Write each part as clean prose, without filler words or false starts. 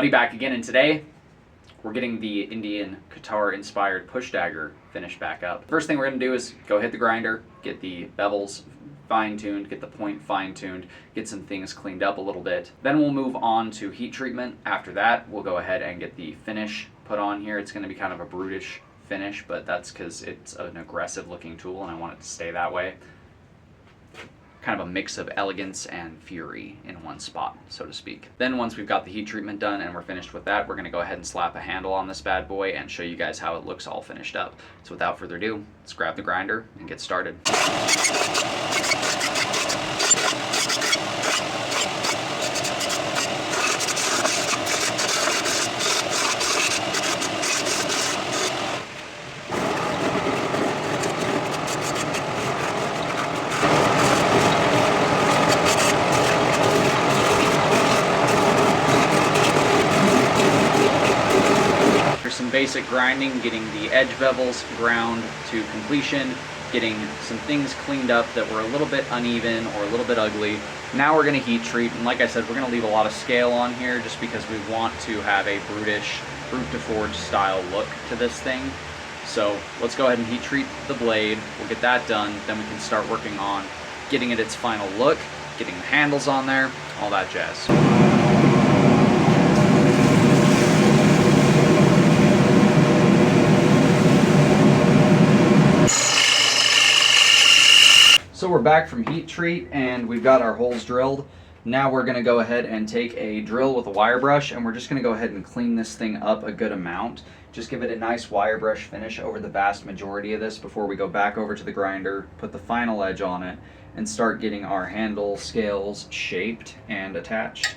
Buddy back again, and today we're getting the Indian guitar inspired push dagger finished back up. First thing we're going to do is go hit the grinder, get the bevels fine-tuned, get the point fine-tuned, get some things cleaned up a little bit. Then we'll move on to heat treatment. After that, we'll go ahead and get the finish put on here. It's going to be kind of a brutish finish, but that's because it's an aggressive looking tool and I want it to stay that way. Kind of a mix of elegance and fury in one spot, so to speak. Then once we've got the heat treatment done and we're finished with that, we're going to go ahead and slap a handle on this bad boy and show you guys how it looks all finished up. So without further ado, let's grab the grinder and get started. Some basic grinding, getting the edge bevels ground to completion, getting some things cleaned up that were a little bit uneven or a little bit ugly. Now we're going to heat treat, and like I said, we're going to leave a lot of scale on here just because we want to have a brutish, brute to forge style look to this thing. So let's go ahead and heat treat the blade. We'll get that done, then we can start working on getting it its final look, getting the handles on there, all that jazz. So we're back from heat treat and we've got our holes drilled. Now we're going to go ahead and take a drill with a wire brush and we're just going to go ahead and clean this thing up a good amount. Just give it a nice wire brush finish over the vast majority of this before we go back over to the grinder, put the final edge on it, and start getting our handle scales shaped and attached.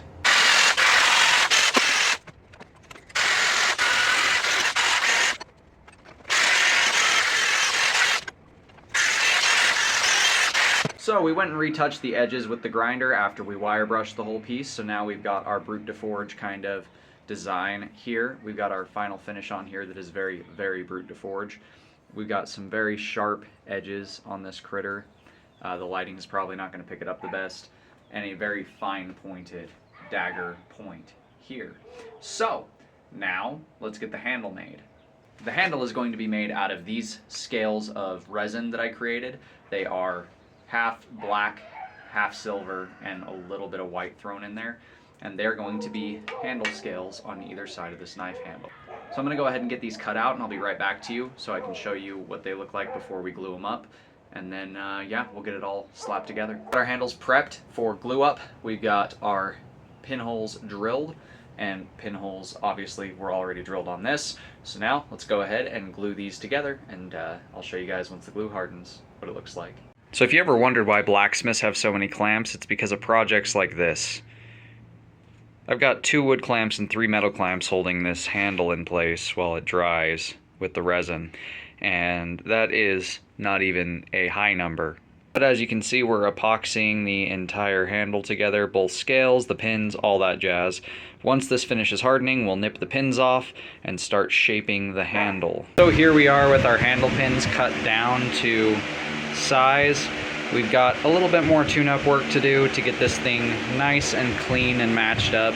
So we went and retouched the edges with the grinder after we wire brushed the whole piece. So now we've got our brute to forge kind of design here. We've got our final finish on here that is very, very brute to forge. We've got some very sharp edges on this critter. The lighting is probably not going to pick it up the best. And a very fine pointed dagger point here. So now let's get the handle made. The handle is going to be made out of these scales of resin that I created. They are half black, half silver, and a little bit of white thrown in there. And they're going to be handle scales on either side of this knife handle. So I'm going to go ahead and get these cut out and I'll be right back to you so I can show you what they look like before we glue them up. And then, yeah, we'll get it all slapped together. Got our handles prepped for glue up. We've got our pinholes drilled, and pinholes obviously were already drilled on this. So now let's go ahead and glue these together and I'll show you guys once the glue hardens what it looks like. So if you ever wondered why blacksmiths have so many clamps, it's because of projects like this. I've got 2 wood clamps and 3 metal clamps holding this handle in place while it dries with the resin. And that is not even a high number. But as you can see, we're epoxying the entire handle together, both scales, the pins, all that jazz. Once this finishes hardening, we'll nip the pins off and start shaping the handle. So here we are with our handle pins cut down to size. We've got a little bit more tune-up work to do to get this thing nice and clean and matched up.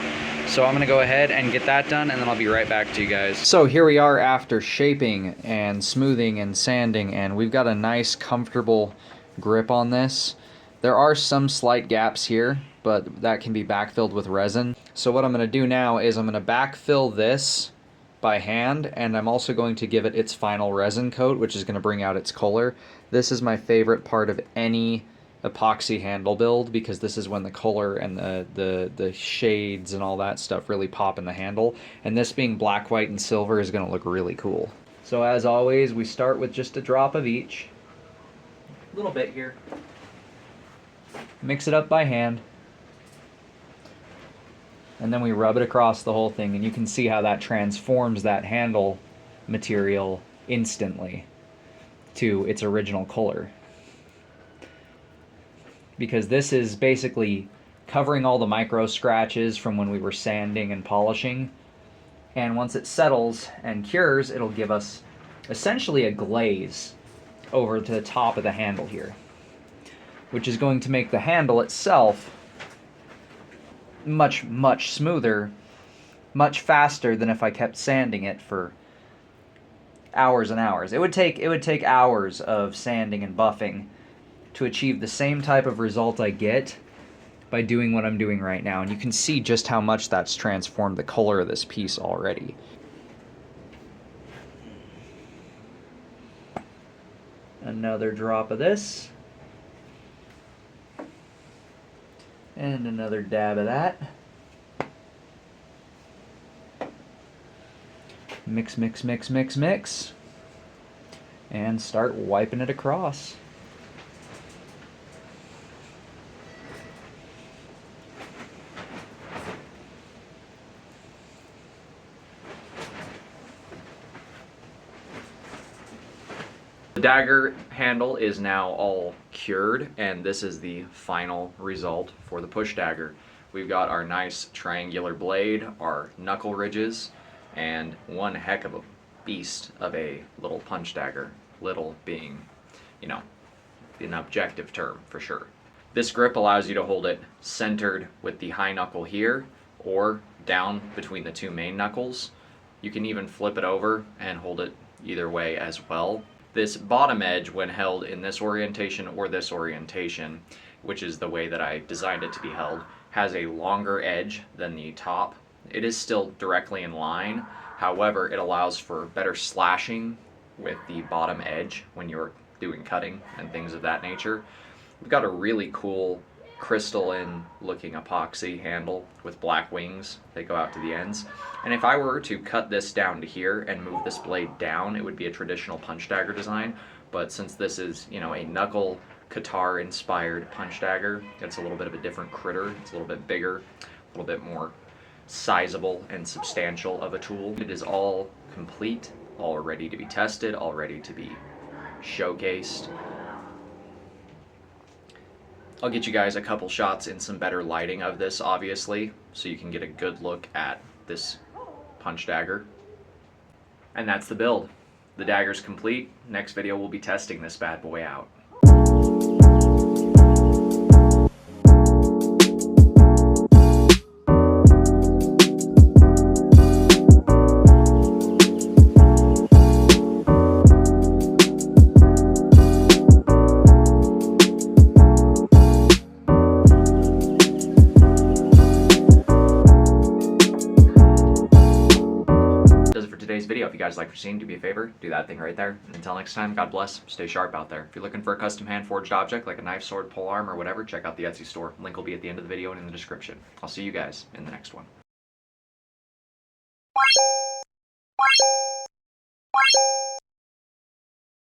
So I'm going to go ahead and get that done and then I'll be right back to you guys. So here we are after shaping and smoothing and sanding, and we've got a nice comfortable grip on this. There are some slight gaps here, but that can be backfilled with resin. So what I'm going to do now is I'm going to backfill this by hand, and I'm also going to give it its final resin coat, which is going to bring out its color. This is my favorite part of any epoxy handle build because this is when the color and the shades and all that stuff really pop in the handle. And this being black, white, and silver is going to look really cool. So as always, we start with just a drop of each. A little bit here. Mix it up by hand. And then we rub it across the whole thing, and you can see how that transforms that handle material instantly to its original color. Because this is basically covering all the micro scratches from when we were sanding and polishing. And once it settles and cures, it'll give us essentially a glaze over to the top of the handle here, which is going to make the handle itself much, much smoother much faster than if I kept sanding it for hours and hours. It would take hours of sanding and buffing to achieve the same type of result I get by doing what I'm doing right now. And you can see just how much that's transformed the color of this piece already. Another drop of this. And another dab of that. Mix, mix, mix, mix, mix. And start wiping it across. The dagger handle is now all cured, and this is the final result for the push dagger. We've got our nice triangular blade, our knuckle ridges, and one heck of a beast of a little punch dagger. Little being, you know, an objective term for sure. This grip allows you to hold it centered with the high knuckle here, or down between the two main knuckles. You can even flip it over and hold it either way as well. This bottom edge, when held in this orientation or this orientation, which is the way that I designed it to be held, has a longer edge than the top. It is still directly in line, however, it allows for better slashing with the bottom edge when you're doing cutting and things of that nature. We've got a really cool crystalline looking epoxy handle with black wings that go out to the ends. And if I were to cut this down to here and move this blade down, it would be a traditional punch dagger design. But since this is, you know, a knuckle guitar inspired punch dagger, it's a little bit of a different critter. It's a little bit bigger, a little bit more sizable and substantial of a tool. It is all complete, all ready to be tested, all ready to be showcased. I'll get you guys a couple shots in some better lighting of this, obviously, so you can get a good look at this punch dagger. And that's the build. The dagger's complete. Next video we'll be testing this bad boy out. Today's video. If you guys like what you're seeing, do me a favor, do that thing right there. And until next time, God bless, stay sharp out there. If you're looking for a custom hand-forged object like a knife, sword, polearm, or whatever, check out the Etsy store. Link will be at the end of the video and in the description. I'll see you guys in the next one.